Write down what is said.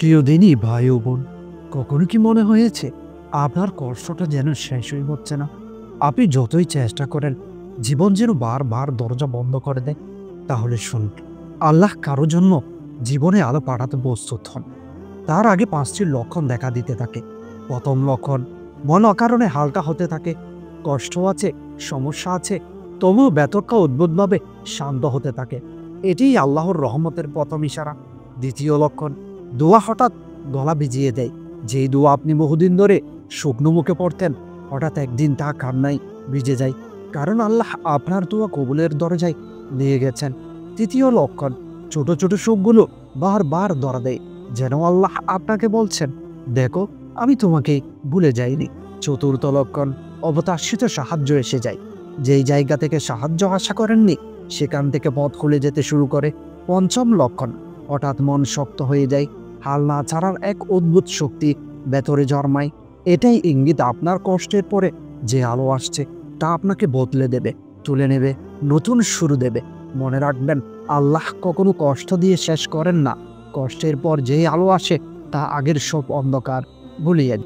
প্রিয় দিনই ভাই ও বোন, কখনো কি মনে হয়েছে আপনার কষ্টটা যেন শেষই হচ্ছে না? আপনি যতই চেষ্টা করেন, জীবন যেন বারবার দরজা বন্ধ করে দেয়। তাহলে শুনুন, আল্লাহ কারো জন্য জীবনে আলো পাঠাতে প্রস্তুত হন। তার আগে ৫টি লক্ষণ দেখা দিতে থাকে। প্রথম লক্ষণ, মন অকারণে হালকা হতে থাকে। কষ্ট আছে, সমস্যা আছে, তবুও ভেতরটা অদ্ভুতভাবে শান্ত হতে থাকে। এটিই আল্লাহর রহমতের প্রথম ইশারা। দ্বিতীয় লক্ষণ, দোয়া হঠাৎ গলা ভিজিয়ে দেয়। যেই দোয়া আপনি বহুদিন ধরে শুকনো মুখে পড়তেন, হঠাৎ একদিন তা কান্নায় ভিজে যায়। কারণ আল্লাহ আপনার দোয়া কবুলের দরজায় নিয়ে গেছেন। তৃতীয় লক্ষণ, ছোট ছোট সুখগুলো বারবার ধরা দেয়, যেন আল্লাহ আপনাকে বলছেন, দেখো আমি তোমাকে ভুলে যাইনি। চতুর্থ লক্ষণ, অপ্রত্যাশিত সাহায্য এসে যায়। যেই জায়গা থেকে সাহায্য আশা করেননি, সেখান থেকে পথ খুলে যেতে শুরু করে। পঞ্চম লক্ষণ, হঠাৎ মন শক্ত হয়ে যায়। হাল না ছাড়ার এক অদ্ভুত শক্তি ভেতরে জন্মায়। এটাই ইঙ্গিত আপনার কষ্টের পরে যে আলো আসছে, তা আপনাকে বদলে দেবে, তুলে নেবে, নতুন শুরু দেবে। মনে রাখবেন, আল্লাহ কখনো কষ্ট দিয়ে শেষ করেন না। কষ্টের পর যেই আলো আসে, তা আগের সব অন্ধকার ভুলিয়ে দেয়।